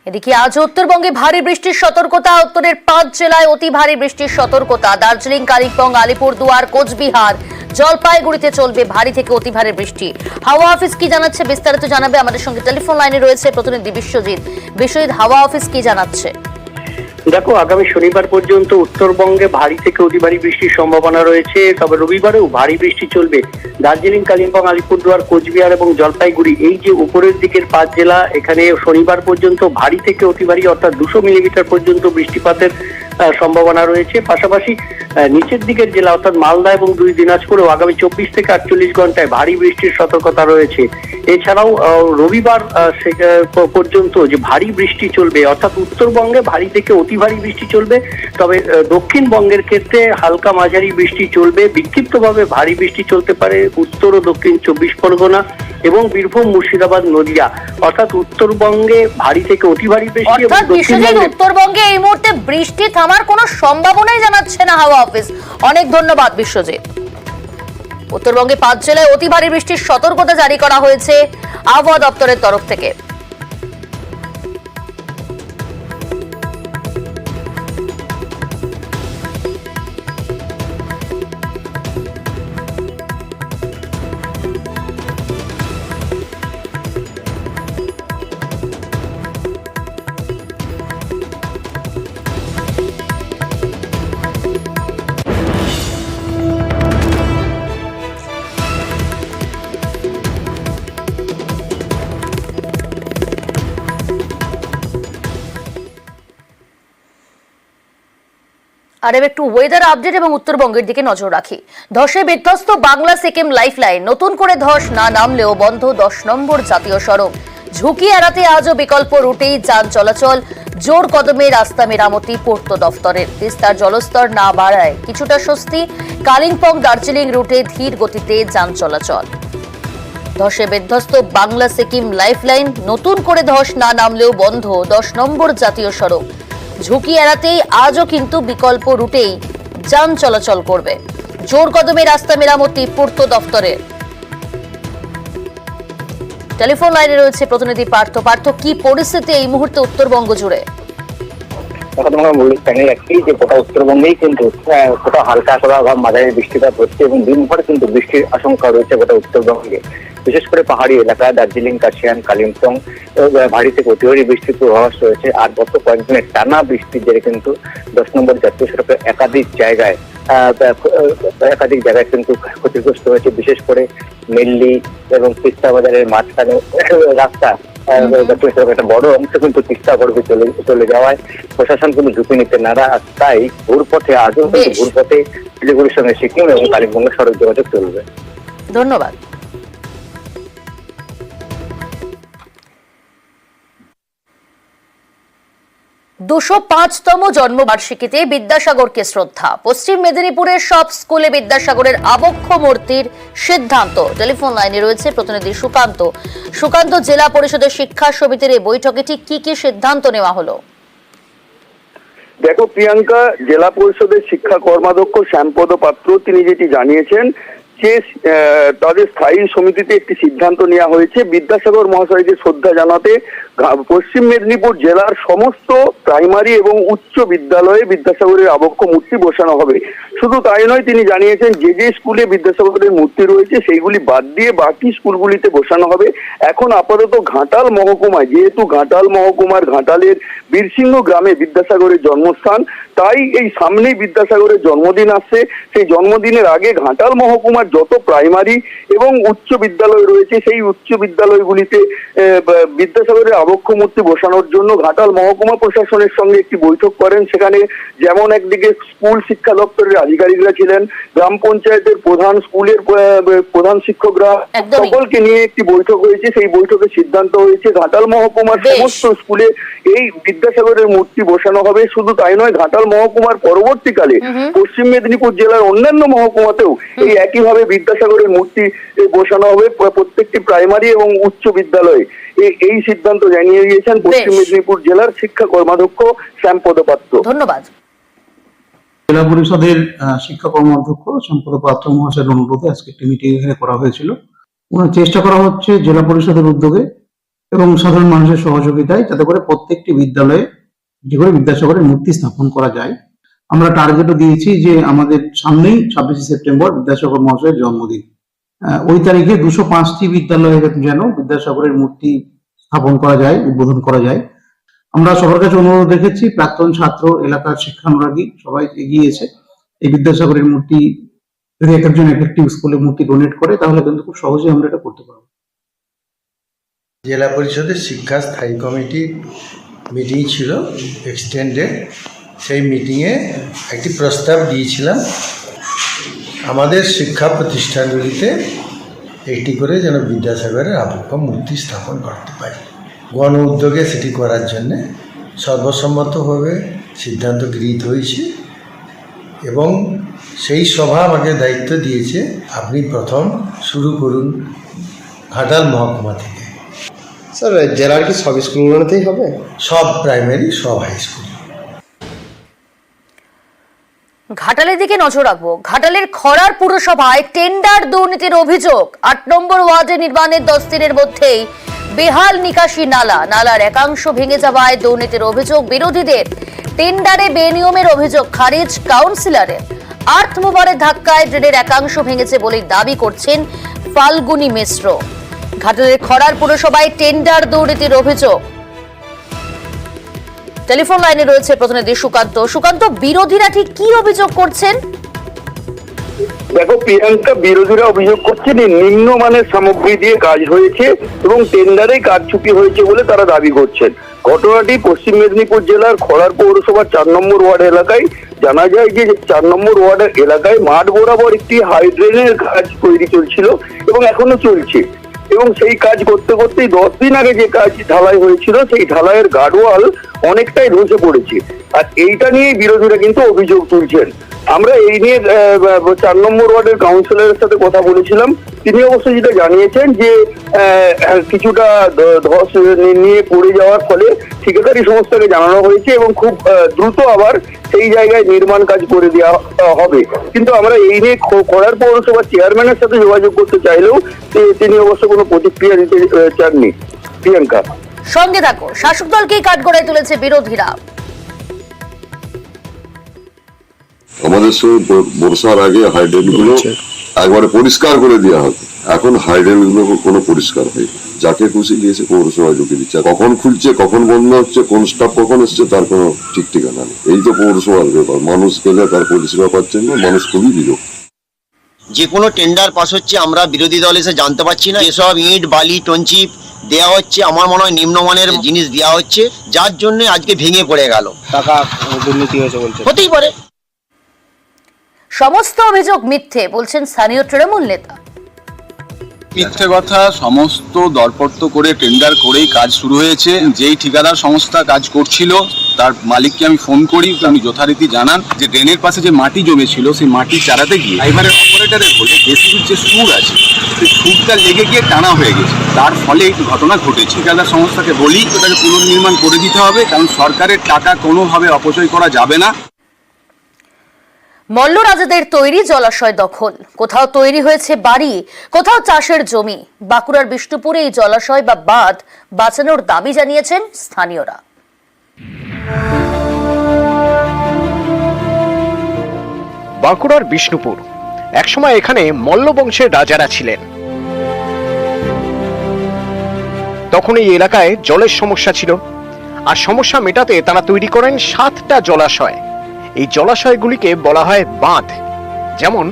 এদিকে আজ উত্তরবঙ্গে ভারী বৃষ্টির সতর্কতা। উত্তরের 5 জেলায় অতি ভারী বৃষ্টির সতর্কতা। দার্জিলিং, কালিম্পং, আলিপুরদুয়ার, কোচবিহার, জলপাইগুড়িতে চলবে ভারী থেকে অতি ভারী বৃষ্টি। হাওয়া অফিস কি জানাচ্ছে বিস্তারিত জানাবে আমাদের সঙ্গে টেলিফোন লাইনে রয়েছে প্রতিনিধি বিশ্বজিৎ। বিশ্বজিৎ, হাওয়া অফিস কি জানাচ্ছে? দেখো, আগামী শনিবার পর্যন্ত উত্তরবঙ্গে ভারী থেকে অতি ভারী বৃষ্টির সম্ভাবনা রয়েছে। তবে রবিবারেও ভারী বৃষ্টি চলবে। দার্জিলিং, কালিম্পং, আলিপুরদুয়ার, কোচবিহার এবং জলপাইগুড়ি, এই যে উপরের দিকের 5 জেলা, এখানে শনিবার পর্যন্ত ভারী থেকে অতি ভারী অর্থাৎ 200 মিলিমিটার পর্যন্ত বৃষ্টিপাতের সম্ভাবনা রয়েছে। পাশাপাশি নিচের দিকের জেলা অর্থাৎ মালদা এবং 2 দিনাজপুরেও আগামী 24 থেকে 48 ঘন্টায় ভারী বৃষ্টির সতর্কতা রয়েছে। এছাড়াও রবিবার পর্যন্ত যে ভারী বৃষ্টি চলবে, অর্থাৎ উত্তরবঙ্গে ভারী থেকে অতি ভারী বৃষ্টি চলবে। তবে দক্ষিণবঙ্গের ক্ষেত্রে হালকা মাঝারি বৃষ্টি চলবে। বিক্ষিপ্তভাবে ভারী বৃষ্টি চলতে পারে উত্তর ও দক্ষিণ 24 পরগনা এবং বীরভূম, মুর্শিদাবাদ, নদিয়া। অর্থাৎ উত্তরবঙ্গে ভারী থেকে অতি ভারী বৃষ্টি। উত্তরবঙ্গে এই মুহূর্তে বৃষ্টি থামার কোনো সম্ভাবনাই জানাচ্ছে না হাওয়া অফিস। অনেক ধন্যবাদ বিশ্বজিৎ। উত্তরবঙ্গে 5 জেলায় অতি ভারী বৃষ্টির সতর্কতা জারি করা হয়েছে আবহাওয়া দপ্তরের তরফ থেকে। আর এবার একটু ওয়েদার আপডেট এবং উত্তরবঙ্গের দিকে নজর রাখি। ধসে বিধ্বস্ত বাংলা সিকিম লাইফলাইন। নতুন করে ধস না নামলেও বন্ধ 10 নম্বর জাতীয় সড়ক। ঝুঁকি এড়াতে আজও বিকল্প রুটেই যান চলাচল। জোর কদমে রাস্তা মেরামতি পূর্ত দফতরের। তিস্তার জলস্তর না বাড়ায় কিছুটা স্বস্তি। কালিম্পং, দার্জিলিং রুটে ধীর গতিতে যান চলাচল। ধসে বিধ্বস্ত বাংলা সিকিম লাইফলাইন। নতুন করে ধস না নামলেও বন্ধ 10 নম্বর জাতীয় সড়ক। ঝুঁকি এড়াতেই আজও কিন্তু বিকল্প রুটেই যান চলাচল করবে। জোর কদমে রাস্তা মেরামতি পূর্ত দফতরের। টেলিফোন লাইনে রয়েছে প্রতিনিধি পার্থ। পার্থ, কি পরিস্থিতি এই মুহূর্তে উত্তরবঙ্গ জুড়ে? গোটা উত্তরবঙ্গেই কিন্তু কোথাও হালকা বা মাঝারি বৃষ্টিপাত হচ্ছে এবং দিনভর কিন্তু বৃষ্টির আশঙ্কা রয়েছে গোটা উত্তরবঙ্গে। বিশেষ করে পাহাড়ি এলাকা দার্জিলিং, কাশিয়ান, কালিম্পং ভারী থেকে অতি ভারী বৃষ্টির পূর্বাভাস রয়েছে। আর গত কয়েকদিনের টানা বৃষ্টির জেরে কিন্তু 10 নম্বর জাতীয় সড়কের একাধিক জায়গায় কিন্তু ক্ষতিগ্রস্ত হয়েছে। বিশেষ করে মেল্লি এবং তিস্তা বাজারের মাঝখানে রাস্তা একটা বড় অংশ কিন্তু তিস্তা গর্ভে চলে যাওয়ায় প্রশাসন কিন্তু ঝুঁকি নিতে নারাজ। তাই ঘুরপথে আজও কিন্তু ঘুরপথে শিলিগুড়ির সঙ্গে সিকিম এবং কালিম্পংয়ের সড়ক যোগাযোগ চলবে। ধন্যবাদ। দুশো 5তম জন্মবার্ষিকীতে বিদ্যাসাগরকে শ্রদ্ধা। পশ্চিম মেদিনীপুরের সব স্কুলে বিদ্যাসাগরের আবক্ষ মূর্তির সিদ্ধান্ত। টেলিফোন লাইনে রয়েছে প্রতিনিধি সুকান্ত। সুকান্ত, জেলা পরিষদের শিক্ষা সমিতির এই বৈঠকে ঠিক কি কি সিদ্ধান্ত নেওয়া হলো? দেখো প্রিয়াঙ্কা, জেলা পরিষদের শিক্ষা কর্মাধ্যক্ষ শ্যামপদ পাত্র তিনি যেটি জানিয়েছেন যে তাদের স্থায়ী সমিতিতে একটি সিদ্ধান্ত নেওয়া হয়েছে বিদ্যাসাগর মহাশয়কে শ্রদ্ধা জানাতে পশ্চিম মেদিনীপুর জেলার সমস্ত প্রাইমারি এবং উচ্চ বিদ্যালয়ে বিদ্যাসাগরের আবক্ষ মূর্তি বসানো হবে। শুধু তাই নয়, তিনি জানিয়েছেন যে যে স্কুলে বিদ্যাসাগরের মূর্তি রয়েছে সেইগুলি বাদ দিয়ে বাকি স্কুলগুলিতে বসানো হবে। এখন আপাতত ঘাটাল মহকুমায়, যেহেতু ঘাটাল মহকুমার ঘাটালের বীরসিংহ গ্রামে বিদ্যাসাগরের জন্মস্থান, তাই এই সামনেই বিদ্যাসাগরের জন্মদিন আসছে। সেই জন্মদিনের আগে ঘাটাল মহকুমার যত প্রাইমারি এবং উচ্চ বিদ্যালয় রয়েছে সেই উচ্চ বিদ্যালয়গুলিতে বিদ্যাসাগরের আবক্ষ মূর্তি বসানোর জন্য ঘাটাল মহকুমা প্রশাসনের সঙ্গে একটি বৈঠক করেন। সেখানে যেমন একদিকে স্কুল শিক্ষা দপ্তরের আধিকারিকরা ছিলেন, গ্রাম পঞ্চায়েতের প্রধান, স্কুলের প্রধান শিক্ষকরা, সকলকে নিয়ে একটি বৈঠক হয়েছে। সেই বৈঠকে সিদ্ধান্ত হয়েছে ঘাটাল মহকুমার সমস্ত স্কুলে এই বিদ্যাসাগরের মূর্তি বসানো হবে। শুধু তাই নয়, ঘাটাল মহকুমার পরবর্তীকালে পশ্চিম মেদিনীপুর জেলার অন্যান্য মহকুমাতেও এই একইভাবে বিদ্যাসাগরের মূর্তি বসানো হবে প্রত্যেকটি প্রাইমারি এবং উচ্চ বিদ্যালয়ে। এই সিদ্ধান্ত জানিয়ে দিয়েছেন পশ্চিম মেদিনীপুর জেলার শিক্ষা কর্মাধ্যক্ষ শ্যামপদ পাত্র। ধন্যবাদ। জেলা পরিষদের শিক্ষা কর্মাধ্যক্ষ শ্যামপদ পাত্র মহাশয়ের অনুরোধে আজকে একটি মিটিং এখানে করা হয়েছিল। চেষ্টা করা হচ্ছে জেলা পরিষদের উদ্যোগে এবং সাধারণ মানুষের সহযোগিতায় যাতে করে প্রত্যেকটি বিদ্যালয়ে যে করে বিদ্যাসাগরের মূর্তি স্থাপন করা যায়। আমরা টার্গেটও দিয়েছি যে আমাদের সামনেই 26শে সেপ্টেম্বর বিদ্যাসাগর মহাশয়ের জন্মদিন, ওই তারিখে 205টি বিদ্যালয়ে যেন বিদ্যাসাগরের মূর্তি স্থাপন করা যায়, উদ্বোধন করা যায়। আমরা সবার কাছে অনুরোধ রেখেছি, প্রাক্তন ছাত্র, এলাকার শিক্ষানুরাগী সবাই এগিয়ে এসে এই বিদ্যাসাগরের মূর্তি যদি একজন এফেক্টিভ স্কুলে মূর্তি ডোনেট করে তাহলে কিন্তু খুব সহজেই আমরা এটা করতে পারবো। জেলা পরিষদের শিক্ষা স্থায়ী কমিটির মিটিং ছিল এক্সটেন্ডেড। সেই মিটিংয়ে একটি প্রস্তাব দিয়েছিলাম আমাদের শিক্ষা প্রতিষ্ঠানগুলিতে একটি করে যেন বিদ্যাসাগরের আবক্ষ মূর্তি স্থাপন করতে পারি। গণ উদ্যোগে সেটি করার জন্যে সর্বসম্মতভাবে সিদ্ধান্ত গৃহীত হয়েছে এবং সেই সভা আমাকে দায়িত্ব দিয়েছে আপনি প্রথম শুরু করুন ঘাটাল মহকুমা থেকে। স্যার, জেলার কি সব স্কুলগুলোতেই হবে? সব প্রাইমারি, সব হাই স্কুল। ঘাটালের দিকে নজর রাখবো। ঘাটালের খড়ার পুরসভায় টেন্ডার দুর্নীতির অভিযোগ। 8 নম্বর ওয়ার্ডে নির্মাণের 10 দিনের মধ্যেই বেহাল নিকাশি নালার একাংশ ভেঙে যাওয়ায় দুর্নীতির অভিযোগ বিরোধীদের। টেন্ডারে বেনিয়মের অভিযোগ খারিজ কাউন্সিলরের। আর্থ মুভারের ধাক্কায় ড্রেনের একাংশ ভেঙেছে বলে দাবি করছেন ফাল্গুনী মিশ্র। ঘাটালের খড়ার পুরসভায় টেন্ডার দুর্নীতির অভিযোগ। টেলিফোন লাইনে রয়েছে প্রতিনিধি সুকান্ত। সুকান্ত, বিরোধীরা ঠিক কি অভিযোগ করছেন? দেখো প্রিয়াঙ্কা, বিরোধীরা অভিযোগ করছেন নিম্নমানের সামগ্রী দিয়ে কাজ হয়েছে এবং টেন্ডারে কারচুপি হয়েছে বলে তারা দাবি করছেন। ঘটনাটি পশ্চিম মেদিনীপুর জেলার খড়ার পৌরসভার 4 নম্বর ওয়ার্ড এলাকায়। জানা যায় যে 4 নম্বর ওয়ার্ডের এলাকায় মাঠ বরাবর একটি হাইড্রেনের কাজ তৈরি চলছিল এবং এখনো চলছে। এবং সেই কাজ করতে করতেই 10 দিন আগে যে কাজ ঢালাই হয়েছিল সেই ঢালাইয়ের গার্ডওয়াল অনেকটাই ধসে পড়েছে। আর এইটা নিয়ে বিরোধীরা কিন্তু অভিযোগ তুলছেন। আমরা এই নিয়ে 4 নম্বর ওয়ার্ডের কাউন্সিলরের সাথে কথা বলেছিলাম। তিনি অবশ্য যেটা জানিয়েছেন যে কিছুটা ধস নিয়ে পড়ে যাওয়ার ফলে ঠিকাদারি সংস্থাকে জানানো হয়েছে এবং খুব দ্রুত আবার সেই জায়গায় নির্মাণ কাজ করে দেওয়া হবে। কিন্তু আমরা এই নিয়ে খড়ার পৌরসভার চেয়ারম্যানের সাথে যোগাযোগ করতে চাইলেও তিনি অবশ্য কোনো প্রতিক্রিয়া দিতে চাননি। প্রিয়াঙ্কা, সঙ্গে থাকো। শাসক দলকেই কাঠগড়ায় তুলেছে বিরোধীরা। আমাদের সঙ্গে বর্ষার আগে হাইড্রেন গুলো একবারে পরিষ্কার করে দেওয়া হবে। এখন হাইড্রেন গুলো কোনো পরিষ্কার হয়, যাকে খুশি গিয়েছে পৌরসভা ঢুকে দিচ্ছে। কখন খুলছে, কখন বন্ধ হচ্ছে, কোন স্টাফ কখন এসছে তার কোনো ঠিক ঠিকানা নেই। এই তো পৌরসভার ব্যাপার। মানুষ গেলে তার পরিষেবা পাচ্ছেন না, মানুষ খুবই বিরক্ত। যে কোনো টেন্ডার পাস হচ্ছে আমরা বিরোধী দল এসে জানতে পারছি না। এসব ইট বালি টঞ্চিপ দেওয়া হচ্ছে, আমার মনে হয় নিম্নমানের জিনিস দেওয়া হচ্ছে, যার জন্য আজকে ভেঙে পড়ে গেল। টাকা দুর্নীতি হয়েছে বলছে। হতেই পারে। সমস্ত অভিযোগ মিথ্যে বলছেন স্থানীয় তৃণমূল নেতা। মিথ্যে কথা। সমস্ত দরপত্র করে টেন্ডার করেই কাজ শুরু হয়েছে। যেই ঠিকাদার সংস্থা কাজ করছিল তার মালিককে আমি ফোন করি, উনি যথারীতি জানান যে ড্রেনের পাশে যে মাটি জমেছিল সেই মাটি চারাতে গিয়ে ড্রাইভারের অপারেটরের বলে জেসিবির যে সুর আছে সেই সুরটা লেগে গিয়ে টানা হয়ে গেছে। তার ফলে এই ঘটনা ঘটেছে। ঠিকাদার সংস্থাকে বলি ওটাকে পুনর্নির্মাণ করে দিতে হবে, কারণ সরকারের টাকা কোনোভাবে অপচয় করা যাবে না। মল্লরাজাদের তৈরি জলাশয় দখল। কোথাও তৈরি হয়েছে বাড়ি, কোথাও চাষের জমি। বাঁকুড়ার বিষ্ণুপুরে এই জলাশয় বা বাঁধ বাঁচানোর দাবি জানিয়েছেন স্থানীয়রা। বাঁকুড়ার বিষ্ণুপুর একসময় এখানে মল্ল বংশের রাজারা ছিলেন। তখন এই এলাকায় জলের সমস্যা ছিল, আর সমস্যা মেটাতে তারা তৈরি করেন 7টা জলাশয়। এই জলাশয়গুলিকে বলা হয় বাঁধ, যেমন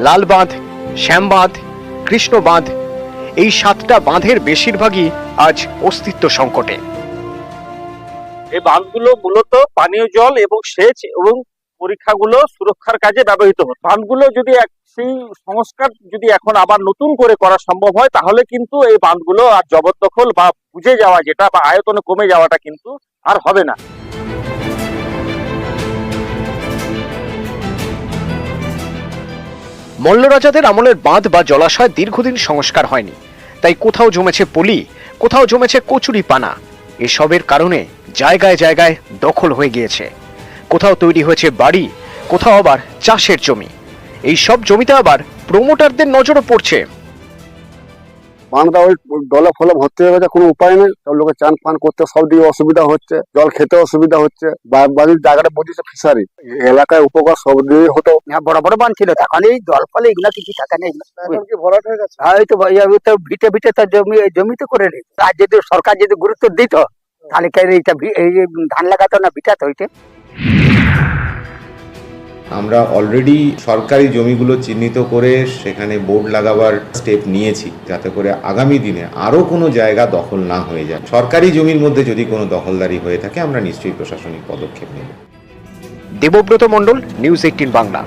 লাল বাঁধ, শ্যাম বাঁধ, কৃষ্ণ বাঁধ। এই 7টা বাঁধের বেশিরভাগই আজ অস্তিত্ব সংকটে। এই বাঁধগুলো মূলত পানীয় জল এবং সেচ এবং পরীক্ষাগুলো সুরক্ষার কাজে ব্যবহৃত হতো। বাঁধগুলো যদি সেই সংস্কার যদি এখন আবার নতুন করে করা সম্ভব হয় তাহলে কিন্তু এই বাঁধগুলো আর জবরদখল বা বুঝে যাওয়া যেটা বা আয়তনে কমে যাওয়াটা কিন্তু আর হবে না। মল্লরাজাদের আমলের বাঁধ বা জলাশয় দীর্ঘদিন সংস্কার হয়নি, তাই কোথাও জমেছে পলি, কোথাও জমেছে কচুরি পানা। এসবের কারণে জায়গায় জায়গায় দখল হয়ে গিয়েছে। কোথাও তৈরি হয়েছে বাড়ি, কোথাও আবার চাষের জমি। এই সব জমিতে আবার প্রমোটারদের নজরও পড়ছে। বাঁধটা ওই দলে ফলে ভর্তি হয়ে গেছে, কোনো উপায় নেই। সব লোকে চান ফান করতে সব দিকে অসুবিধা হচ্ছে, জল খেতে অসুবিধা হচ্ছে। বাড়ির জায়গাটা বুঝেছে ফিশারি, এলাকায় উপকার সব দিয়ে হতো। বড় বড় বাঁধ ছিল, তখন এই জল ফলে এগুলা কিছু থাকে না। ভরাট হয়ে গেছে। হ্যাঁ, এই তো ভিটে ভিটে তো জমিতে করে নেই। আর যদি সরকার যদি গুরুত্ব দিত তাহলে এই ধান লাগাতো না, ভিটাতে হইতে। আমরা অলরেডি সরকারি জমিগুলো চিহ্নিত করে সেখানে বোর্ড লাগাবার স্টেপ নিয়েছি, যাতে করে আগামী দিনে আরও কোনো জায়গা দখল না হয়ে যায়। সরকারি জমির মধ্যে যদি কোনো দখলদারি হয়ে থাকে আমরা নিশ্চয়ই প্রশাসনিক পদক্ষেপ নেব। দেবব্রত মণ্ডল, নিউজ 18 বাংলা।